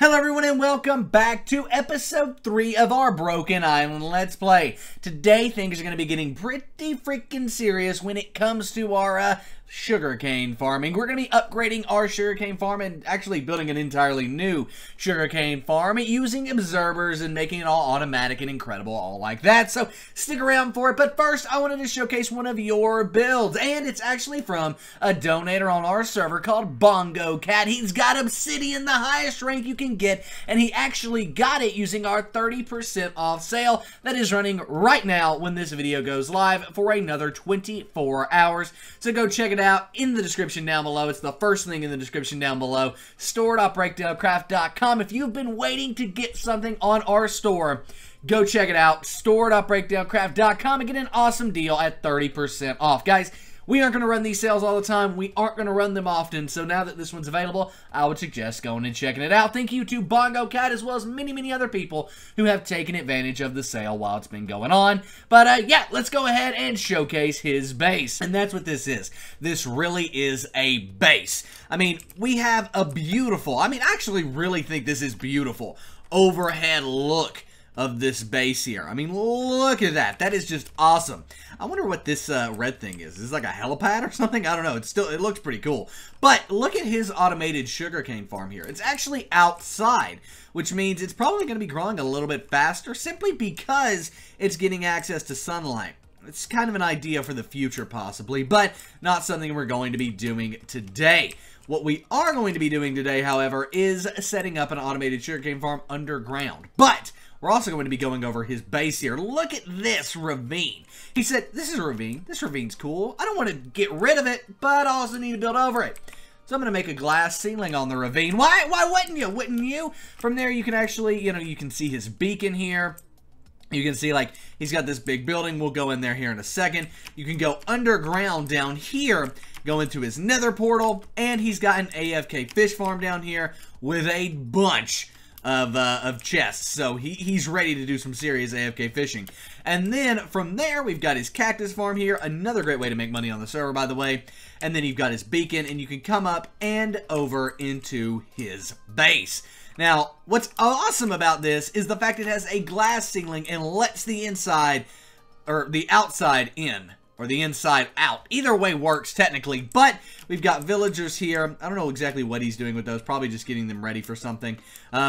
Hello everyone and welcome back to episode 3 of our Broken Island Let's Play. Today things are going to be getting pretty freaking serious when it comes to our sugarcane farming. We're going to be upgrading our sugarcane farm and actually building an entirely new sugarcane farm using observers and making it all automatic and incredible, all like that. So stick around for it. But first, I wanted to showcase one of your builds, and it's actually from a donator on our server called Bongo Cat. He's got obsidian, the highest rank you can get, and he actually got it using our 30% off sale that is running right now when this video goes live for another 24 hours. So go check it out in the description down below. It's the first link in the description down below. store.breakdowncraft.com. If you've been waiting to get something on our store, go check it out. store.breakdowncraft.com and get an awesome deal at 30% off. Guys, we aren't going to run these sales all the time. We aren't going to run them often. So now that this one's available, I would suggest going and checking it out. Thank you to Bongo Cat as well as many, many other people who have taken advantage of the sale while it's been going on. But yeah, let's go ahead and showcase his base. And that's what this is. This really is a base. I mean, we have a beautiful, I actually really think this is beautiful, overhead look of this base here. I mean, look at that. That is just awesome. I wonder what this red thing is. Is this like a helipad or something? I don't know. It looks pretty cool. But look at his automated sugarcane farm here. It's actually outside, which means it's probably going to be growing a little bit faster simply because it's getting access to sunlight. It's kind of an idea for the future possibly, but not something we're going to be doing today. What we are going to be doing today, however, is setting up an automated sugarcane farm underground. But we're also going to be going over his base here. Look at this ravine. He said, this is a ravine. This ravine's cool. I don't want to get rid of it, but I also need to build over it. So I'm going to make a glass ceiling on the ravine. Why wouldn't you? Wouldn't you? From there, you can actually, you can see his beacon here. You can see, like, he's got this big building. We'll go in there here in a second. You can go underground down here, go into his nether portal, and he's got an AFK fish farm down here with a bunch of chests. So he's ready to do some serious AFK fishing. And then from there, we've got his cactus farm here. Another great way to make money on the server, by the way. And then you've got his beacon, and you can come up and over into his base. Now, what's awesome about this is the fact it has a glass ceiling and lets the inside, or the outside in, or the inside out. Either way works technically, but we've got villagers here. I don't know exactly what he's doing with those, probably just getting them ready for something.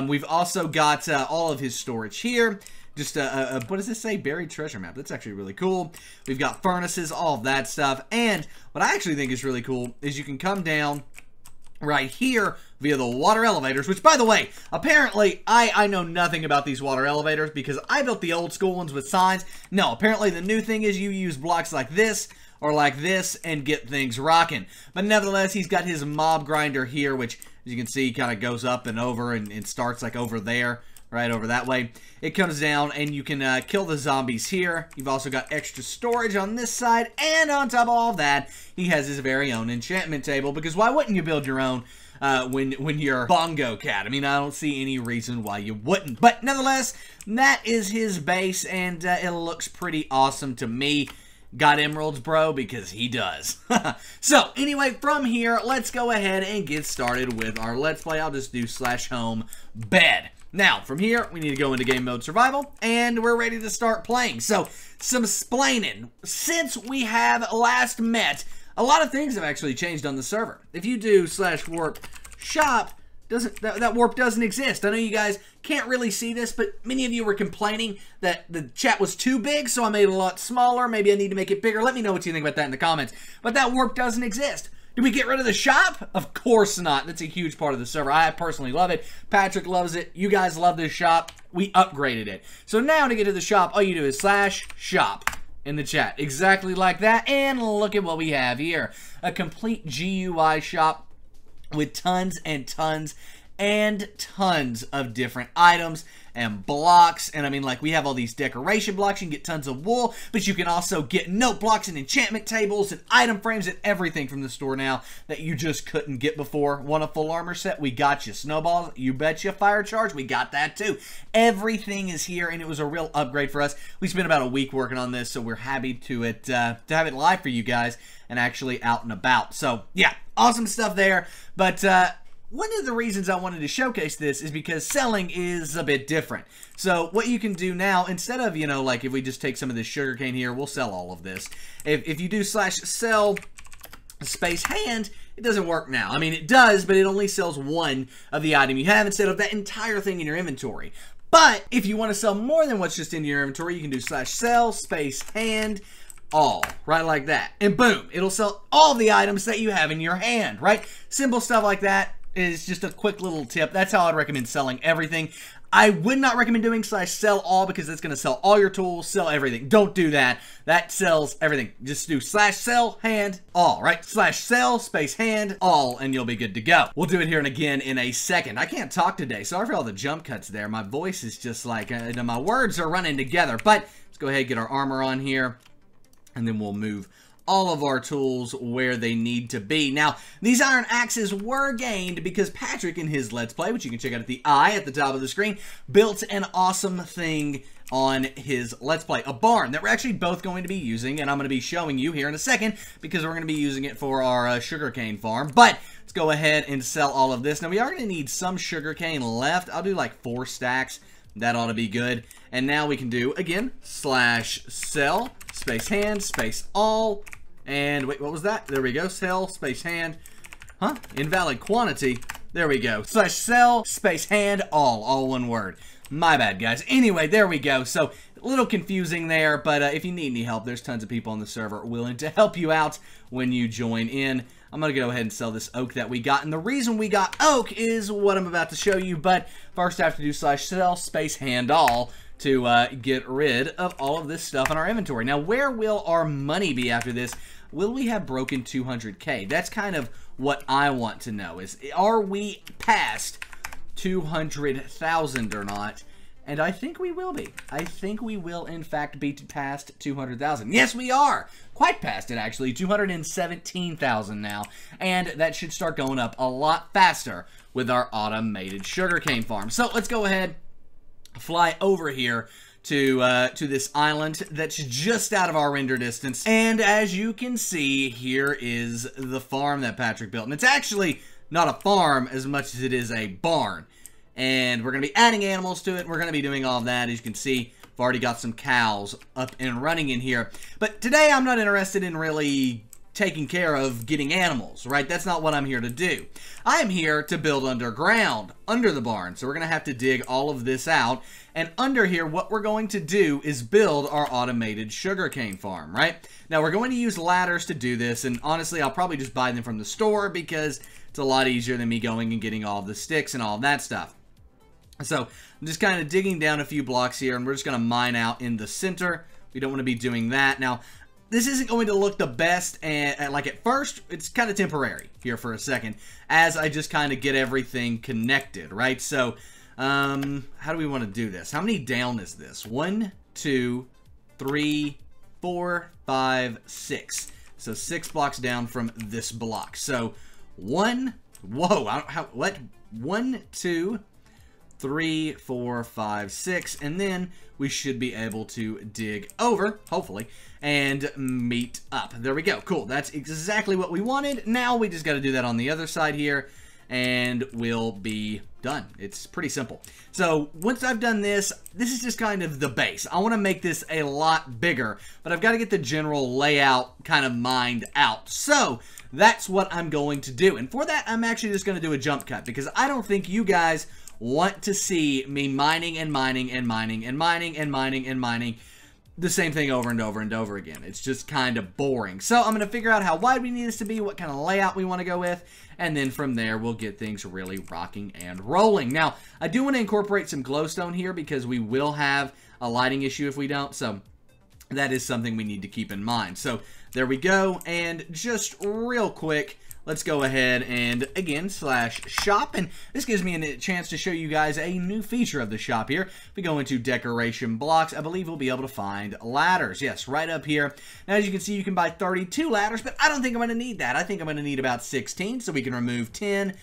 We've also got all of his storage here. Just what does this say? Buried treasure map. That's actually really cool. We've got furnaces, all of that stuff. And what I actually think is really cool is you can come down right here via the water elevators, which, by the way, apparently I know nothing about these water elevators because I built the old school ones with signs. No, apparently the new thing is you use blocks like this or like this and get things rocking. But nevertheless, he's got his mob grinder here, which, as you can see, kind of goes up and over and starts like over there, right over that way. It comes down and you can kill the zombies here. You've also got extra storage on this side, and on top of all that, he has his very own enchantment table, because why wouldn't you build your own when you're Bongo Cat? I mean, I don't see any reason why you wouldn't. But nevertheless, that is his base, and it looks pretty awesome to me. Got emeralds, bro? Because he does. So, anyway, from here, let's go ahead and get started with our Let's Play. I'll just do /home bed. Now, from here, we need to go into game mode survival, and we're ready to start playing. So, some splaining. Since we have last met, a lot of things have actually changed on the server. If you do /warp shop, that warp doesn't exist. I know you guys can't really see this, but many of you were complaining that the chat was too big, so I made it a lot smaller. Maybe I need to make it bigger. Let me know what you think about that in the comments. But that warp doesn't exist. Did we get rid of the shop? Of course not. That's a huge part of the server. I personally love it. Patrick loves it. You guys love this shop. We upgraded it. So now to get to the shop, all you do is /shop in the chat. Exactly like that. And look at what we have here. A complete GUI shop with tons and tons and tons of different items and blocks. And I mean, like, we have all these decoration blocks. You can get tons of wool, but you can also get note blocks and enchantment tables and item frames and everything from the store now that you just couldn't get before. Want a full armor set? We got you. Snowballs? You betcha. Fire charge? We got that too. Everything is here, and it was a real upgrade for us. We spent about a week working on this, so we're happy to have it live for you guys and actually out and about. So yeah, awesome stuff there. But one of the reasons I wanted to showcase this is because selling is a bit different. So what you can do now, instead of, you know, like if we just take some of this sugarcane here, we'll sell all of this. If you do /sell space hand, it doesn't work now. I mean, it does, but it only sells one of the item you have instead of that entire thing in your inventory. But if you want to sell more than what's just in your inventory, you can do /sell space hand all, right, like that. And boom, it'll sell all the items that you have in your hand, right? Simple stuff like that is just a quick little tip. That's how I'd recommend selling everything. I would not recommend doing /sell all because it's going to sell all your tools, sell everything. Don't do that. That sells everything. Just do /sell hand all, right? /sell space hand all, and you'll be good to go. We'll do it here and again in a second. I can't talk today. Sorry for all the jump cuts there. My voice is just like, my words are running together. But let's go ahead and get our armor on here, and then we'll move all of our tools where they need to be. Now, these iron axes were gained because Patrick in his Let's Play, which you can check out at the eye at the top of the screen, built an awesome thing on his Let's Play. A barn that we're actually both going to be using, and I'm going to be showing you here in a second because we're going to be using it for our sugarcane farm. But let's go ahead and sell all of this. Now, we are going to need some sugarcane left. I'll do like 4 stacks. That ought to be good. And now we can do, again, /sell space hand space all. And wait, what was that? There we go. Sell space hand. Huh? Invalid quantity. There we go. /sell space hand all one word. My bad, guys. Anyway, there we go. So, a little confusing there, but if you need any help, there's tons of people on the server willing to help you out when you join in. I'm going to go ahead and sell this oak that we got, and the reason we got oak is what I'm about to show you, but first I have to do /sell space hand all to get rid of all of this stuff in our inventory. Now, where will our money be after this? Will we have broken 200K? That's kind of what I want to know, is are we past 200,000 or not? And I think we will be. I think we will, in fact, be past 200,000. Yes, we are. Quite past it, actually. 217,000 now. And that should start going up a lot faster with our automated sugarcane farm. So let's go ahead, fly over here to this island that's just out of our render distance. And as you can see, here is the farm that Patrick built. And it's actually not a farm as much as it is a barn. And we're going to be adding animals to it. We're going to be doing all of that. As you can see, I've already got some cows up and running in here. But today, I'm not interested in really taking care of getting animals, right? That's not what I'm here to do. I am here to build underground, under the barn. So we're going to have to dig all of this out. And under here, what we're going to do is build our automated sugarcane farm, right? Now, we're going to use ladders to do this. And honestly, I'll probably just buy them from the store because it's a lot easier than me going and getting all the sticks and all of that stuff. So, I'm just kind of digging down a few blocks here, and we're just going to mine out in the center. We don't want to be doing that. Now, this isn't going to look the best, and like at first, it's kind of temporary here for a second, as I just kind of get everything connected, right? So, how do we want to do this? How many down is this? 1, 2, 3, 4, 5, 6. So, 6 blocks down from this block. So, 1, whoa, what? 1, 2, 3, 4, 5, 6, and then we should be able to dig over, hopefully, and meet up. There we go. Cool. That's exactly what we wanted. Now we just got to do that on the other side here, and we'll be done. It's pretty simple. So once I've done this, this is just kind of the base. I want to make this a lot bigger, but I've got to get the general layout kind of mined out. So that's what I'm going to do. And for that, I'm actually just going to do a jump cut because I don't think you guys want to see me mining and mining and mining and mining and mining and mining the same thing over and over and over again. It's just kind of boring. So I'm going to figure out how wide we need this to be, what kind of layout we want to go with, and then from there we'll get things really rocking and rolling. Now, I do want to incorporate some glowstone here because we will have a lighting issue if we don't, so that is something we need to keep in mind. So there we go, and just real quick, let's go ahead and, again, /shop. And this gives me a chance to show you guys a new feature of the shop here. If we go into decoration blocks, I believe we'll be able to find ladders. Yes, right up here. Now, as you can see, you can buy 32 ladders, but I don't think I'm going to need that. I think I'm going to need about 16, so we can remove 10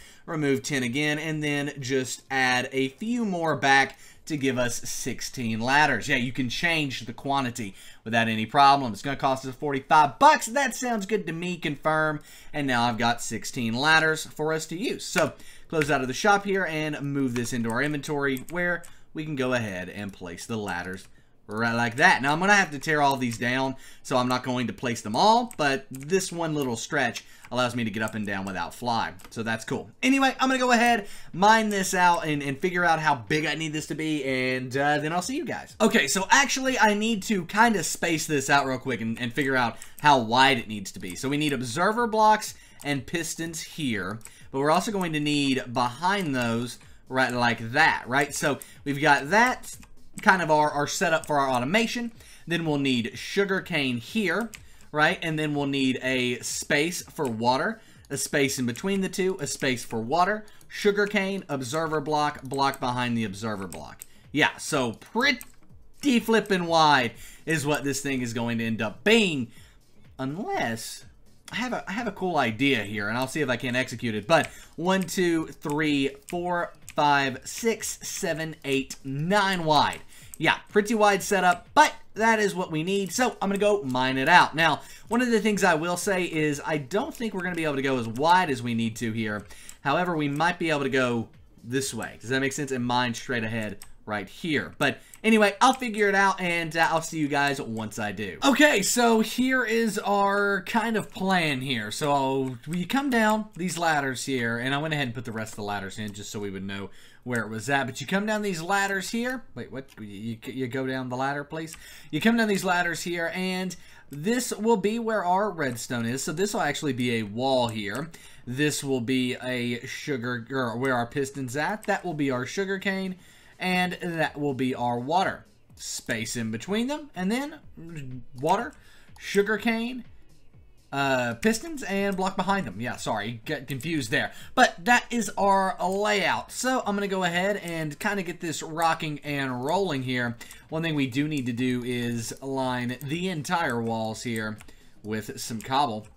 again, and then just add a few more back to give us 16 ladders. Yeah, you can change the quantity without any problem. It's going to cost us 45 bucks. That sounds good to me. Confirm. And now I've got 16 ladders for us to use. So close out of the shop here and move this into our inventory where we can go ahead and place the ladders right like that. Now I'm going to have to tear all these down, so I'm not going to place them all, but this one little stretch allows me to get up and down without fly, so that's cool. Anyway, I'm going to go ahead, mine this out, and figure out how big I need this to be, and then I'll see you guys. Okay, so actually I need to kind of space this out real quick and figure out how wide it needs to be. So we need observer blocks and pistons here, but we're also going to need behind those right like that, right? So we've got that kind of our setup for our automation. Then we'll need sugarcane here, right? And then we'll need a space for water, a space in between the two, a space for water, sugarcane, observer block, block behind the observer block. Yeah, so pretty flippin' wide is what this thing is going to end up being, unless I have a cool idea here, and I'll see if I can execute it. But 1, 2, 3, 4, 5, 6, 7, 8, 9 wide. Yeah, pretty wide setup, but that is what we need, so I'm going to go mine it out. Now, one of the things I will say is I don't think we're going to be able to go as wide as we need to here. However, we might be able to go this way. Does that make sense? And mine straight ahead right here. But anyway, I'll figure it out, and I'll see you guys once I do. Okay, so here is our kind of plan here. So we come down these ladders here, and I went ahead and put the rest of the ladders in just so we would know where it was at. But you come down these ladders here. Wait, what? You go down the ladder, please. You come down these ladders here, and this will be where our redstone is. So this will actually be a wall here. This will be a or where our piston's at. That will be our sugarcane. And that will be our water. Space in between them, and then water, sugarcane, pistons, and block behind them. Yeah, sorry, got confused there. But that is our layout. So I'm going to go ahead and kind of get this rocking and rolling here. One thing we do need to do is line the entire walls here with some cobble.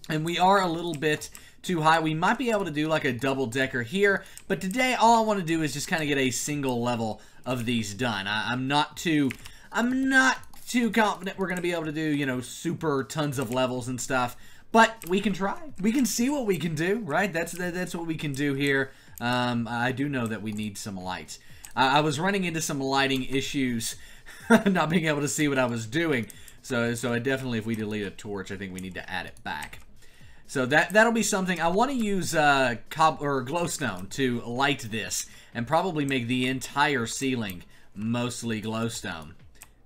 And we are a little bit too high. We might be able to do like a double decker here, but today all I want to do is just kind of get a single level of these done. I'm not too confident we're going to be able to do, you know, super tons of levels and stuff, but we can try. We can see what we can do, right? That's what we can do here. I do know that we need some lights. I was running into some lighting issues, not being able to see what I was doing. So I definitely, if we delete a torch, I think we need to add it back. So that'll be something. I want to use glowstone to light this and probably make the entire ceiling mostly glowstone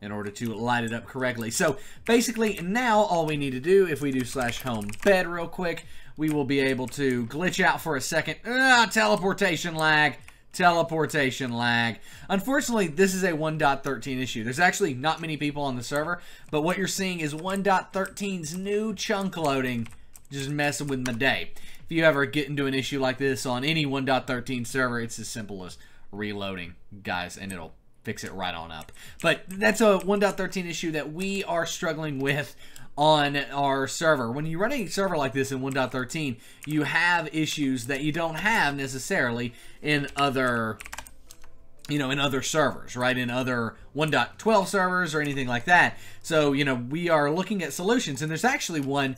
in order to light it up correctly. So basically now all we need to do, if we do /home bed real quick, we will be able to glitch out for a second. Teleportation lag. Teleportation lag. Unfortunately, this is a 1.13 issue. There's actually not many people on the server, but what you're seeing is 1.13's new chunk loading just messing with my day. If you ever get into an issue like this on any 1.13 server, it's as simple as reloading, guys, and it'll fix it right on up. But that's a 1.13 issue that we are struggling with on our server. When you run a server like this in 1.13, you have issues that you don't have necessarily in other, in other servers, right? In other 1.12 servers or anything like that. So, we are looking at solutions, and there's actually one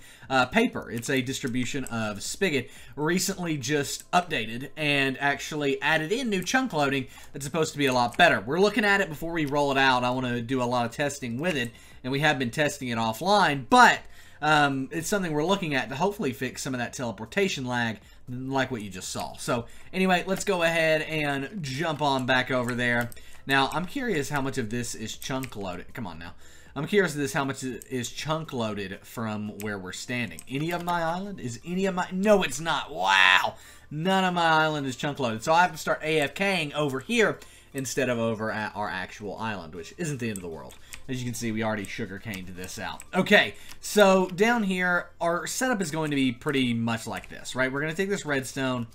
paper. It's a distribution of Spigot, recently just updated and actually added in new chunk loading that's supposed to be a lot better. We're looking at it before we roll it out. I want to do a lot of testing with it, and we have been testing it offline, but it's something we're looking at to hopefully fix some of that teleportation lag like what you just saw. So anyway, let's go ahead and jump on back over there. Now, I'm curious how much of this is chunk loaded. Come on now. I'm curious of this, how much is chunk loaded from where we're standing. Any of my island? Is any of my... No, it's not. Wow. None of my island is chunk loaded. So I have to start AFKing over here instead of over at our actual island, which isn't the end of the world. As you can see, we already sugarcaned this out. Okay, so down here, our setup is going to be pretty much like this, right? We're going to take this redstone,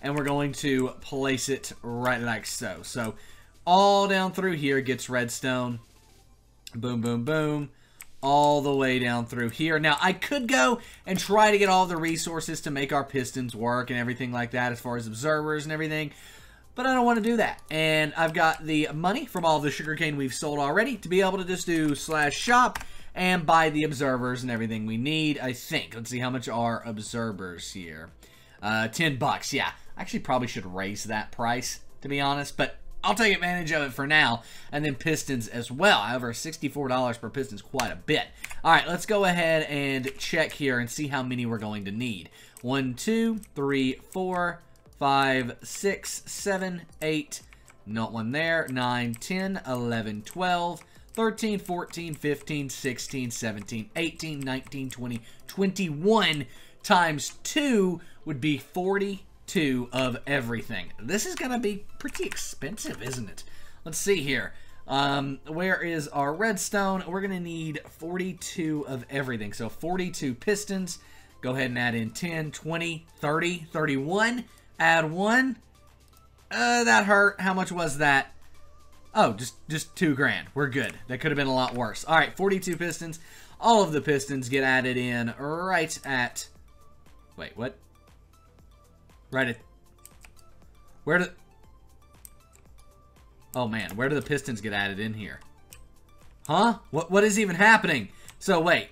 and we're going to place it right like so. So all down through here gets redstone. Boom, boom, boom. All the way down through here. Now, I could go and try to get all the resources to make our pistons work and everything like that as far as observers and everything, but I don't want to do that. And I've got the money from all the sugarcane we've sold already to be able to just do /shop and buy the observers and everything we need, I think. Let's see, how much are observers here? $10, yeah. I actually probably should raise that price, to be honest, but I'll take advantage of it for now. And then pistons as well. However, $64 per piston is quite a bit. All right, let's go ahead and check here and see how many we're going to need. 1, 2, 3, 4, 5, 6, 7, 8, not one there, 9, 10, 11, 12, 13, 14, 15, 16, 17, 18, 19, 20, 21 times 2 would be 42 of everything. This is going to be pretty expensive, isn't it? Let's see here. Where is our redstone? We're going to need 42 of everything. So 42 pistons. Go ahead and add in 10, 20, 30, 31. Add 1. That hurt. How much was that? Oh, just 2 grand. We're good. That could have been a lot worse. All right, 42 pistons. All of the pistons get added in right at... Wait, what? Right at... Where do... Oh, man. Where do the pistons get added in here? Huh? What is even happening? So, wait.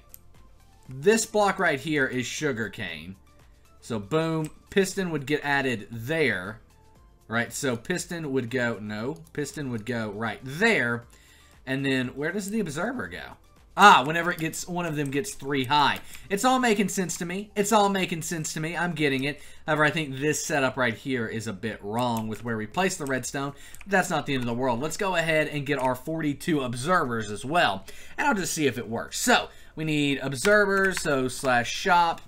This block right here is sugarcane. So, boom. Piston would get added there. Right, so piston would go... No. Piston would go right there. And then, where does the observer go? Ah, whenever it gets, one of them gets 3 high. It's all making sense to me. It's all making sense to me. I'm getting it. However, I think this setup right here is a bit wrong with where we place the redstone. But that's not the end of the world. Let's go ahead and get our 42 observers as well. And I'll just see if it works. So, we need observers, so /shop.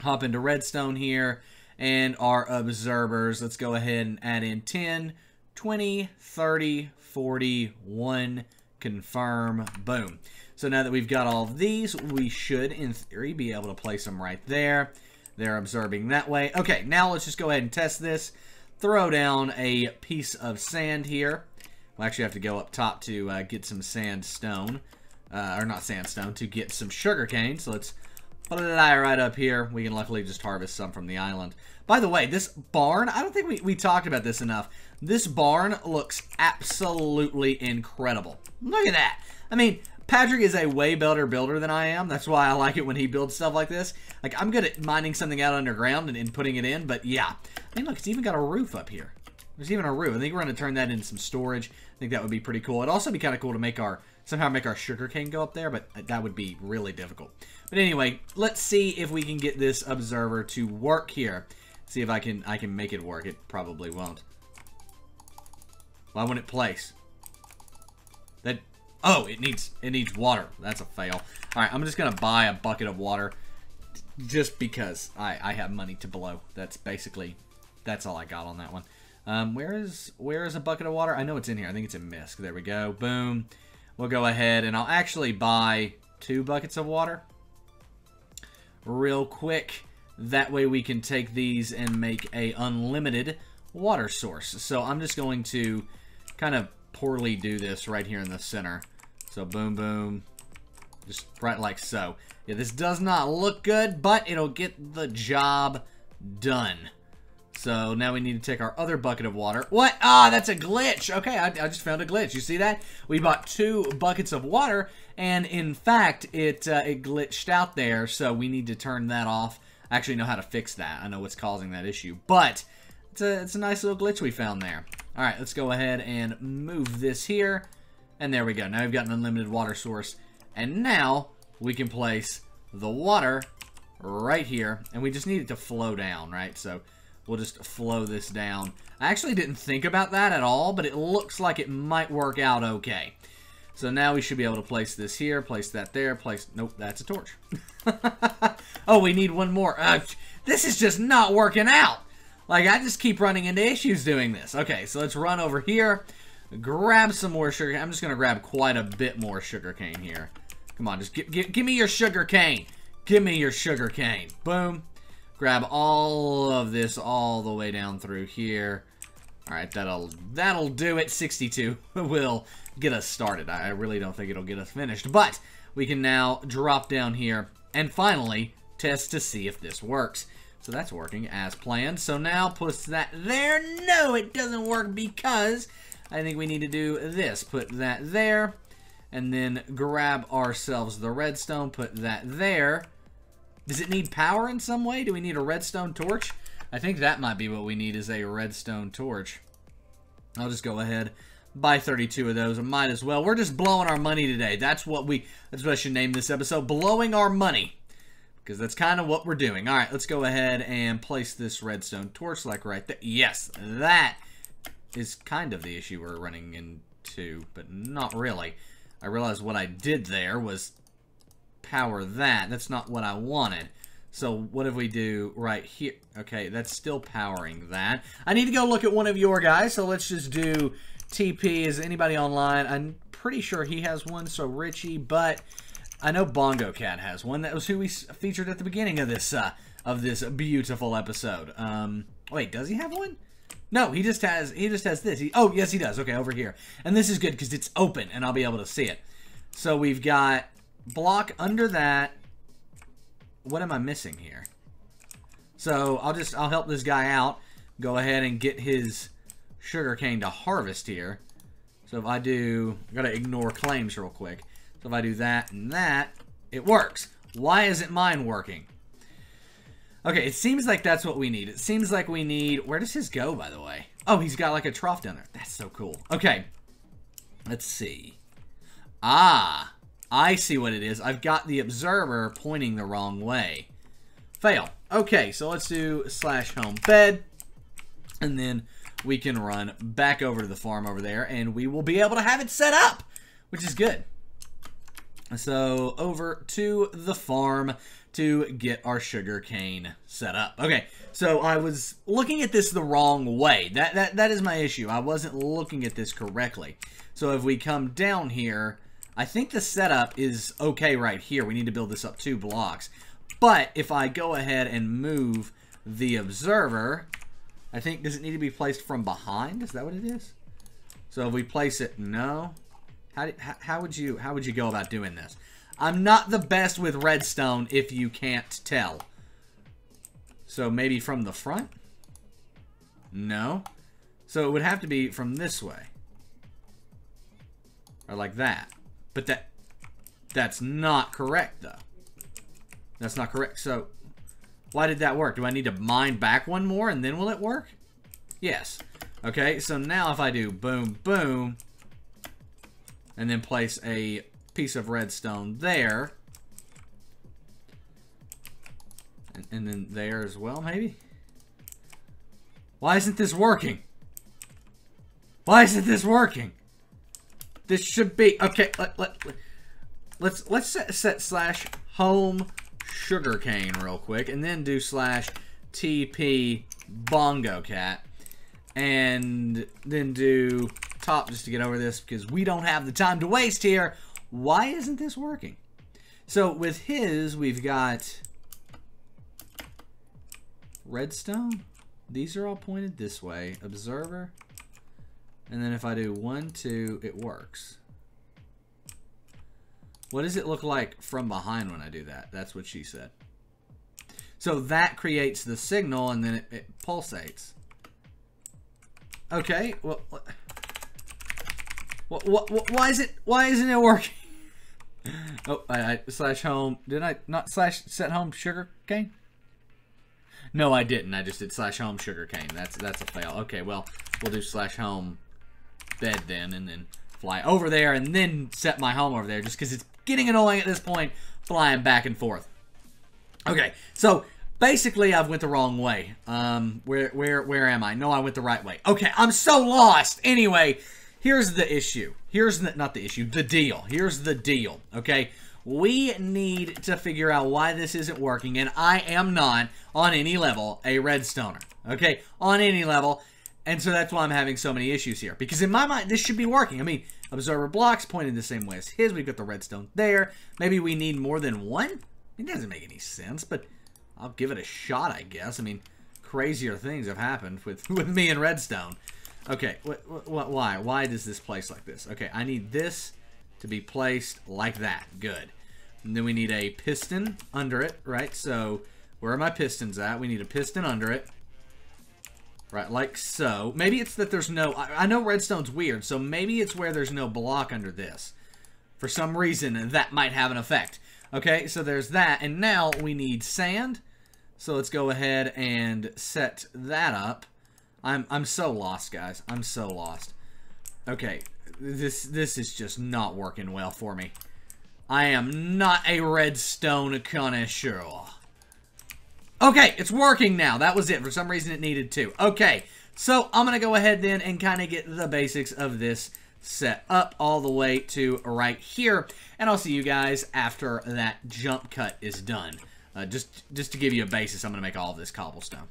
Hop into redstone here. And our observers, let's go ahead and add in 10, 20, 30, 40, 1, confirm, boom. So now that we've got all of these, we should, in theory, be able to place them right there. They're observing that way. Okay, now let's just go ahead and test this. Throw down a piece of sand here. We'll actually have to go up top to get some sandstone. Or not sandstone, to get some sugarcane. So let's fly right up here. We can luckily just harvest some from the island. By the way, this barn, I don't think we talked about this enough. This barn looks absolutely incredible. Look at that. I mean, Patrick is a way better builder than I am. That's why I like it when he builds stuff like this. Like, I'm good at mining something out underground and putting it in, but yeah. I mean, look, it's even got a roof up here. There's even a roof. I think we're going to turn that into some storage. I think that would be pretty cool. It'd also be kind of cool to make somehow make our sugarcane go up there, but that would be really difficult. But anyway, let's see if we can get this observer to work here. See if I can make it work. It probably won't. Why wouldn't it place? That... Oh, it needs water. That's a fail. Alright, I'm just going to buy a bucket of water just because I have money to blow. That's basically... That's all I got on that one. Where is a bucket of water? I know it's in here. I think it's in Misk. There we go. Boom. We'll go ahead and I'll actually buy 2 buckets of water real quick. That way we can take these and make a unlimited water source. So I'm just going to kind of poorly do this right here in the center. So boom, boom. Just right like so. Yeah, this does not look good, but it'll get the job done. So now we need to take our other bucket of water. What? Ah, that's a glitch. Okay, I just found a glitch. You see that? We bought 2 buckets of water, and in fact, it glitched out there, so we need to turn that off. I actually know how to fix that. I know what's causing that issue, but it's a nice little glitch we found there. All right, let's go ahead and move this here, and there we go. Now we've got an unlimited water source, and now we can place the water right here, and we just need it to flow down, right? So we'll just flow this down. I actually didn't think about that at all, but it looks like it might work out okay. So now we should be able to place this here, place that there, place... Nope, that's a torch. Oh, we need one more. This is just not working out. Like, I just keep running into issues doing this. Okay, so let's run over here, grab some more sugar. I'm just going to grab quite a bit more sugarcane here. Come on, just give me your sugarcane. Give me your sugarcane. Boom. Grab all of this all the way down through here. Alright, that'll do it. 62 will get us started. I really don't think it'll get us finished. But we can now drop down here and finally test to see if this works. So that's working as planned. So now put that there. No, it doesn't work because I think we need to do this. Put that there. And then grab ourselves the redstone. Put that there. Does it need power in some way? Do we need a redstone torch? I think that might be what we need, is a redstone torch. I'll just go ahead, buy 32 of those. I might as well. We're just blowing our money today. That's what I should name this episode, Blowing Our Money. Because that's kind of what we're doing. Alright, let's go ahead and place this redstone torch like right there. Yes, that is kind of the issue we're running into, but not really. I realized what I did there was power that. That's not what I wanted. So what if we do right here? Okay, that's still powering that. I need to go look at one of your guys, so let's just do TP. Is anybody online? I'm pretty sure he has one, so Richie, but I know Bongo Cat has one. That was who we featured at the beginning of this beautiful episode. Wait, does he have one? No, he just has this. Oh, yes, he does. Okay, over here. And this is good because it's open and I'll be able to see it. So we've got block under that. What am I missing here? So I'll help this guy out. Go ahead and get his sugarcane to harvest here. So if I gotta ignore claims real quick. So if I do that and that, it works. Why isn't mine working? Okay, it seems like that's what we need. It seems like we need... Where does his go, by the way? Oh, he's got like a trough down there. That's so cool. Okay. Let's see. Ah, I see what it is. I've got the observer pointing the wrong way. Fail. Okay, so let's do /home bed. And then we can run back over to the farm over there. And we will be able to have it set up, which is good. So over to the farm to get our sugarcane set up. Okay, so I was looking at this the wrong way. That is my issue. I wasn't looking at this correctly. So if we come down here, I think the setup is okay right here. We need to build this up 2 blocks. But if I go ahead and move the observer, I think, does it need to be placed from behind? Is that what it is? So if we place it, no. How would you go about doing this? I'm not the best with redstone, if you can't tell. So maybe from the front? No. So it would have to be from this way. Or like that. But that's not correct, though. That's not correct. So why did that work? Do I need to mine back one more and then will it work? Yes. Okay, so now if I do boom, boom, and then place a piece of redstone there, and then there as well, maybe? Why isn't this working? Why isn't this working? This should be... Okay, let's set /home sugarcane real quick, and then do /TP Bongo Cat, and then do top just to get over this because we don't have the time to waste here. Why isn't this working? So with his, we've got redstone. These are all pointed this way. Observer. And then if I do 1, 2, it works. What does it look like from behind when I do that? That's what she said. So that creates the signal and then it pulsates. Okay, well, why isn't it working? Oh, I /home. Did I not set home sugarcane? No, I didn't. I just did /home sugarcane. That's a fail. Okay, well, we'll do /home bed then, and then fly over there, and then set my home over there, just because it's getting annoying at this point, flying back and forth. Okay, so basically I've went the wrong way. Where am I? No, I went the right way. Okay, I'm so lost. Anyway, here's the issue. Here's not the issue, the deal. Here's the deal, okay? We need to figure out why this isn't working, and I am not, on any level, a redstoner, okay? On any level, and so that's why I'm having so many issues here. Because in my mind, this should be working. I mean, observer blocks pointed the same way as his. We've got the redstone there. Maybe we need more than one? It doesn't make any sense, but I'll give it a shot, I guess. I mean, crazier things have happened with me and redstone. Okay, why? Why does this place like this? Okay, I need this to be placed like that. Good. And then we need a piston under it, right? So, where are my pistons at? We need a piston under it. Right, like so. Maybe it's that there's no... I know redstone's weird, so maybe it's where there's no block under this. For some reason, that might have an effect. Okay, so there's that. And now we need sand. So let's go ahead and set that up. I'm so lost, guys. I'm so lost. Okay, this is just not working well for me. I am not a redstone connoisseur. Okay, it's working now. That was it. For some reason, it needed to. Okay, so I'm going to go ahead then and kind of get the basics of this set up all the way to right here. And I'll see you guys after that jump cut is done. Just to give you a basis, I'm going to make all of this cobblestone.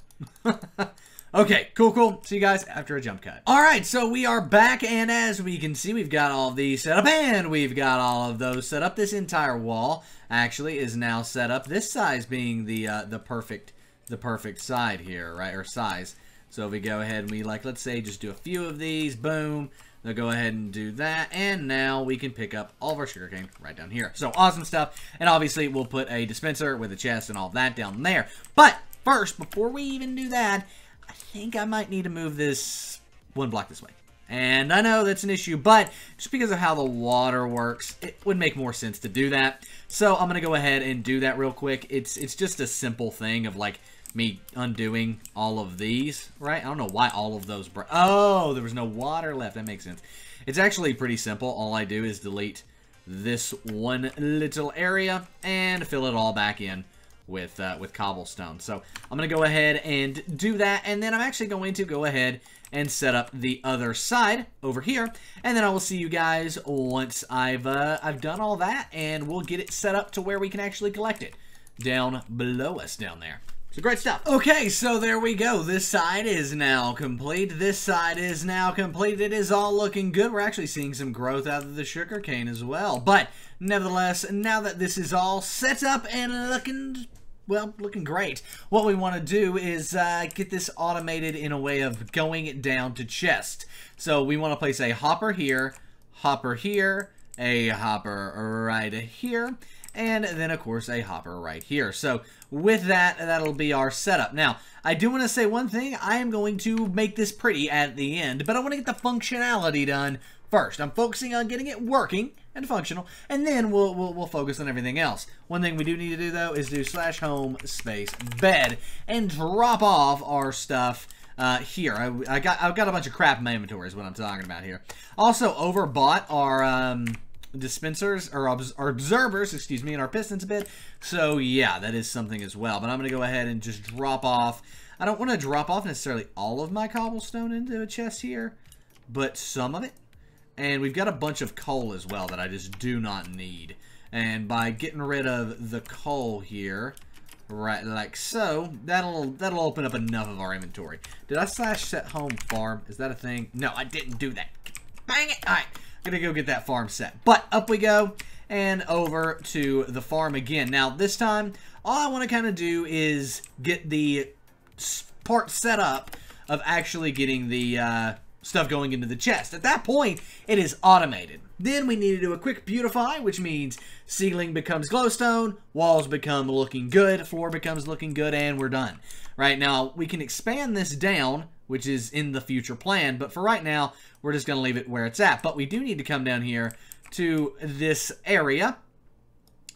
Okay, cool. See you guys after a jump cut. Alright, so we are back, and as we can see, we've got all of these set up, and we've got all of those set up. This entire wall, actually, is now set up. This size being the perfect side here, right, or size. So if we go ahead and we, like, let's say, just do a few of these, boom. They'll go ahead and do that, and now we can pick up all of our sugarcane right down here. So, awesome stuff, and obviously, we'll put a dispenser with a chest and all that down there. But, first, before we even do that, I think I might need to move this one block this way. And I know that's an issue, but just because of how the water works, it would make more sense to do that. So I'm going to go ahead and do that real quick. It's just a simple thing of like me undoing all of these, right? I don't know why all of those oh, there was no water left. That makes sense. It's actually pretty simple. All I do is delete this one little area and fill it all back in with cobblestone. So I'm going to go ahead and do that, and then I'm actually going to go ahead and set up the other side over here, and then I will see you guys once I've done all that, and we'll get it set up to where we can actually collect it down below us down there. So great stuff. Okay, so there we go. This side is now complete. This side is now complete. It is all looking good. We're actually seeing some growth out of the sugarcane as well. But nevertheless, now that this is all set up and looking great, what we want to do is get this automated in a way of going down to chest. So we want to place a hopper here, a hopper right here, and then of course a hopper right here. So with that, that'll be our setup. Now, I do want to say one thing. I am going to make this pretty at the end, but I want to get the functionality done first. I'm focusing on getting it working and functional, and then we'll focus on everything else. One thing we do need to do though is do /home space bed and drop off our stuff here. I've got a bunch of crap in my inventory is what I'm talking about here. Also overbought our dispensers or observers, excuse me, in our pistons a bit. So yeah, that is something as well. But I'm gonna go ahead and just drop off. I don't want to drop off necessarily all of my cobblestone into a chest here, but some of it. And we've got a bunch of coal as well that I just do not need. And by getting rid of the coal here, right like so, that'll open up enough of our inventory. Did I /set home farm? Is that a thing? No, I didn't do that. Bang it! Alright, I'm gonna go get that farm set. But up we go and over to the farm again. Now this time, all I want to kind of do is get the part set up of actually getting the stuff going into the chest. At that point, it is automated. Then we need to do a quick beautify, which means ceiling becomes glowstone, walls become looking good, floor becomes looking good, and we're done. Right now, we can expand this down, which is in the future plan, but for right now, we're just going to leave it where it's at. But we do need to come down here to this area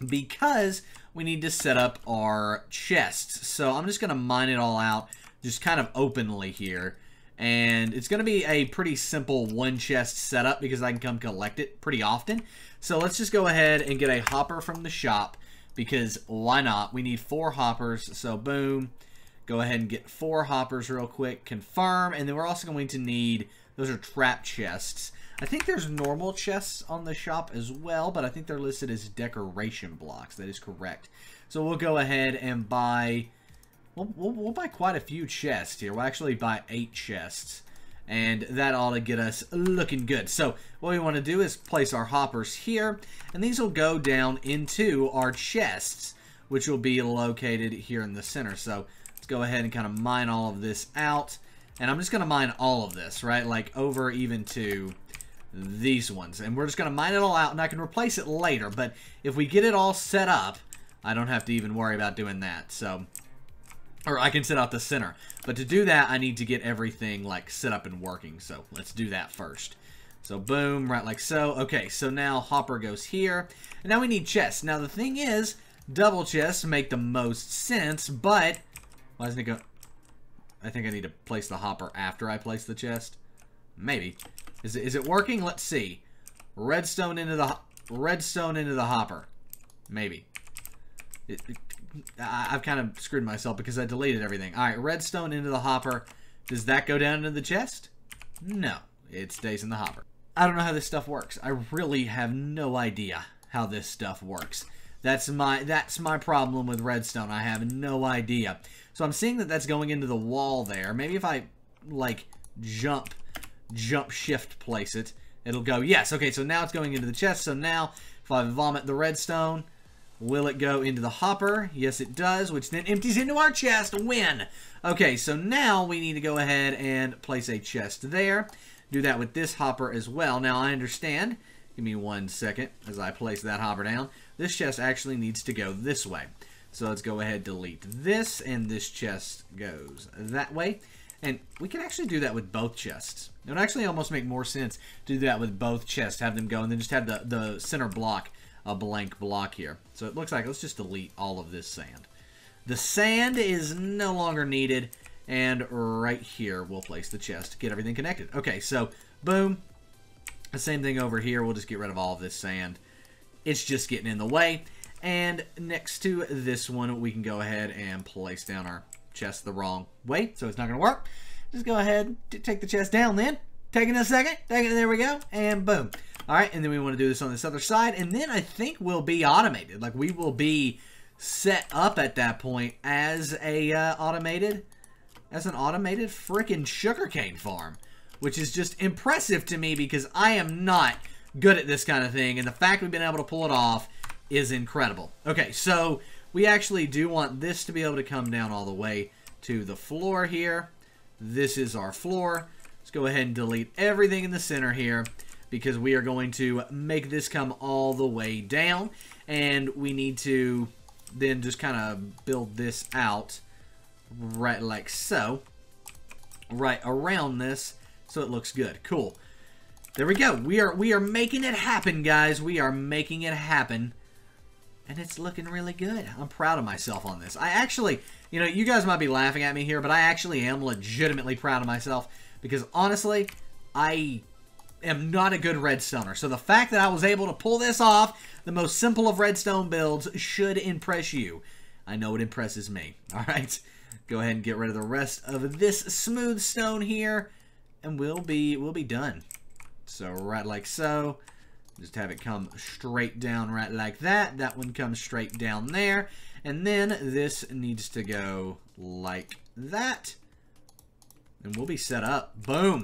because we need to set up our chests. So I'm just going to mine it all out, just kind of openly here. And it's going to be a pretty simple one chest setup because I can come collect it pretty often. So let's just go ahead and get a hopper from the shop because why not? We need 4 hoppers. So boom, go ahead and get 4 hoppers real quick, confirm. And then we're also going to need, those are trap chests. I think there's normal chests on the shop as well, but I think they're listed as decoration blocks. That is correct. So we'll go ahead and buy... We'll buy quite a few chests here. We'll actually buy 8 chests. And that ought to get us looking good. So what we want to do is place our hoppers here. And these will go down into our chests, which will be located here in the center. So let's go ahead and kind of mine all of this out. And I'm just going to mine all of this, right? Like over even to these ones. And we're just going to mine it all out. And I can replace it later. But if we get it all set up, I don't have to even worry about doing that. So... or I can set out the center. But to do that, I need to get everything like set up and working. So let's do that first. So boom, right like so. Okay, so now hopper goes here. And now we need chests. Now the thing is, double chests make the most sense, but Why doesn't it go? I think I need to place the hopper after I place the chest. Maybe. Is it working? Let's see. Redstone into the hopper. Maybe. I've kind of screwed myself because I deleted everything. Alright, redstone into the hopper. Does that go down into the chest? No. It stays in the hopper. I don't know how this stuff works. I really have no idea how this stuff works. That's my problem with redstone. I have no idea. So I'm seeing that that's going into the wall there. Maybe if I, like, jump shift place it, it'll go. Yes, okay, so now it's going into the chest. So now, if I vomit the redstone, will it go into the hopper? Yes, it does, which then empties into our chest. Win! Okay, so now we need to go ahead and place a chest there. Do that with this hopper as well. Now, I understand. Give me 1 second as I place that hopper down. This chest actually needs to go this way. So let's go ahead, delete this, and this chest goes that way. And we can actually do that with both chests. It would actually almost make more sense to do that with both chests, have them go, and then just have the center block a blank block here. So it looks like, let's just delete all of this sand. The sand is no longer needed, and right here we'll place the chest to get everything connected. Okay, so boom. The same thing over here. We'll just get rid of all of this sand. It's just getting in the way. And next to this one, we can go ahead and place down our chest the wrong way, so it's not going to work. Just go ahead, take the chest down then. Taking a second. There we go. And boom. All right, and then we want to do this on this other side. And then I think we'll be automated. Like, we will be set up at that point as an automated freaking sugarcane farm, which is just impressive to me because I am not good at this kind of thing, and the fact we've been able to pull it off is incredible. Okay, so we actually do want this to be able to come down all the way to the floor here. This is our floor. Let's go ahead and delete everything in the center here because we are going to make this come all the way down, and we need to then just kind of build this out right like so, right around this, so it looks good. Cool. There we go. We are making it happen, guys. We are making it happen. And it's looking really good. I'm proud of myself on this. I actually, you know, you guys might be laughing at me here, but I actually am legitimately proud of myself because honestly, I am not a good redstoner. So the fact that I was able to pull this off, the most simple of redstone builds, should impress you. I know it impresses me. All right. Go ahead and get rid of the rest of this smooth stone here, and we'll be done. So right like so. Just have it come straight down right like that. That one comes straight down there. And then this needs to go like that. And we'll be set up. Boom.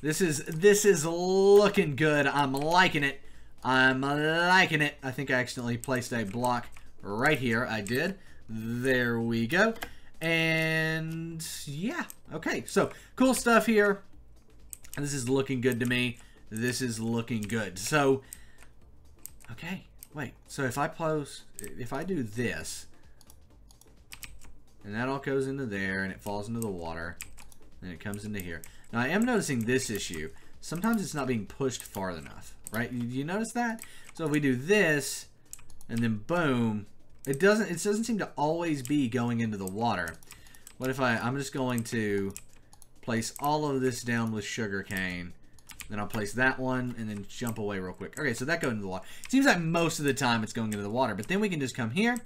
This is looking good. I'm liking it. I'm liking it. I think I accidentally placed a block right here. I did. There we go. And yeah. Okay. So cool stuff here. This is looking good to me. This is looking good. So, okay, wait. So if I do this, and that all goes into there, and it falls into the water, and it comes into here. Now I am noticing this issue. Sometimes it's not being pushed far enough, right? You notice that? So if we do this, and then boom, it doesn't seem to always be going into the water. What if I'm just going to place all of this down with sugarcane. Then I'll place that one and then jump away real quick. Okay, so that goes into the water. It seems like most of the time it's going into the water, but then we can just come here,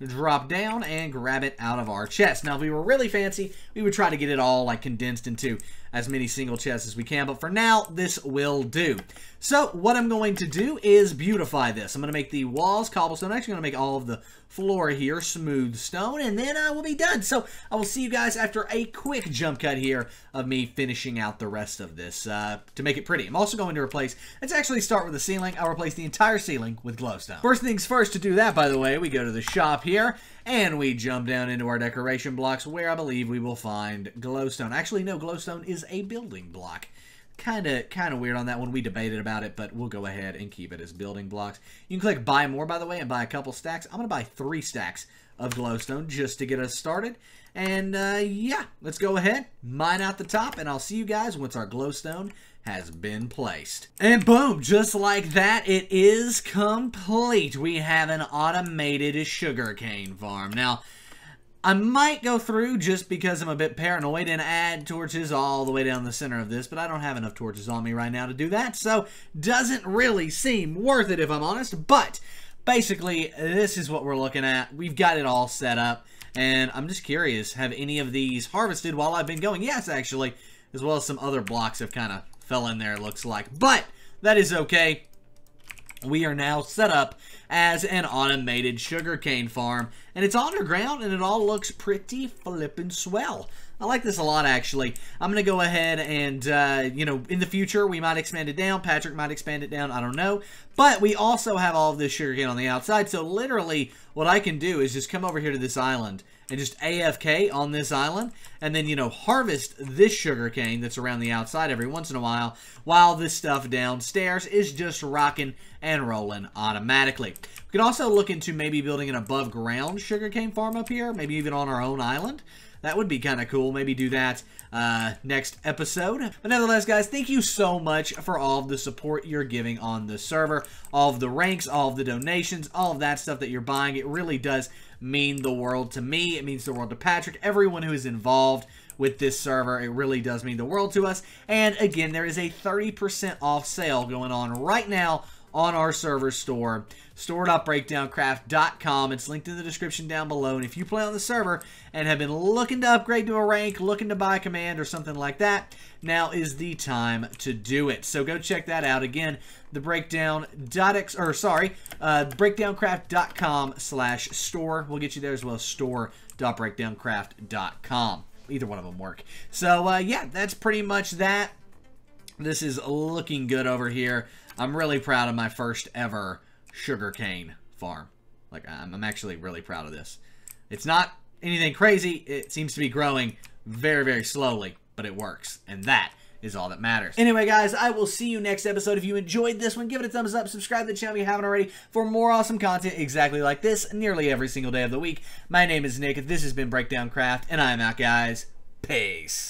drop down, and grab it out of our chest. Now, if we were really fancy, we would try to get it all like condensed into as many single chests as we can, but for now, this will do. So, what I'm going to do is beautify this. I'm going to make the walls cobblestone. I'm actually going to make all of the floor here smooth stone, and then we'll be done. So, I will see you guys after a quick jump cut here of me finishing out the rest of this to make it pretty. I'm also going to replace, let's actually start with the ceiling. I'll replace the entire ceiling with glowstone. First things first, to do that, by the way, we go to the shop here, and we jump down into our decoration blocks where I believe we will find glowstone. Actually, no, glowstone is a building block. Kind of weird on that one. We debated about it, but we'll go ahead and keep it as building blocks. You can click buy more, by the way, and buy a couple stacks. I'm going to buy 3 stacks of glowstone just to get us started. And yeah, let's go ahead, mine out the top, and I'll see you guys once our glowstone has been placed. And boom, just like that, it is complete. We have an automated sugarcane farm. Now, I might go through just because I'm a bit paranoid and add torches all the way down the center of this, but I don't have enough torches on me right now to do that, so doesn't really seem worth it if I'm honest. But basically, this is what we're looking at. We've got it all set up, and I'm just curious, have any of these harvested while I've been going? Yes, actually, as well as some other blocks have kind of fell in there, it looks like. But that is okay. We are now set up as an automated sugarcane farm, and it's underground, and it all looks pretty flippin' swell. I like this a lot, actually. I'm going to go ahead and, you know, in the future, we might expand it down. Patrick might expand it down. I don't know. But we also have all of this sugarcane on the outside, so literally what I can do is just come over here to this island and just AFK on this island, and then, you know, harvest this sugarcane that's around the outside every once in a while this stuff downstairs is just rocking and rolling automatically. We can also look into maybe building an above ground sugarcane farm up here, maybe even on our own island. That would be kind of cool. Maybe do that next episode. But nevertheless, guys, thank you so much for all of the support you're giving on the server. All of the ranks, all of the donations, all of that stuff that you're buying. It really does mean the world to me. It means the world to Patrick. Everyone who is involved with this server, it really does mean the world to us. And again, there is a 30% off sale going on right now on our server store, store.breakdowncraft.com. It's linked in the description down below. And if you play on the server and have been looking to upgrade to a rank, looking to buy a command or something like that, now is the time to do it. So go check that out. Again, the breakdowncraft.com/store will get you there, as well as store.breakdowncraft.com. Either one of them work. So yeah, that's pretty much that. This is looking good over here. I'm really proud of my first ever sugarcane farm. Like, I'm actually really proud of this. It's not anything crazy. It seems to be growing very, very slowly, but it works. And that is all that matters. Anyway, guys, I will see you next episode. If you enjoyed this one, give it a thumbs up. Subscribe to the channel if you haven't already for more awesome content exactly like this nearly every single day of the week. My name is Nick. This has been BreakdownCraft, and I am out, guys. Peace.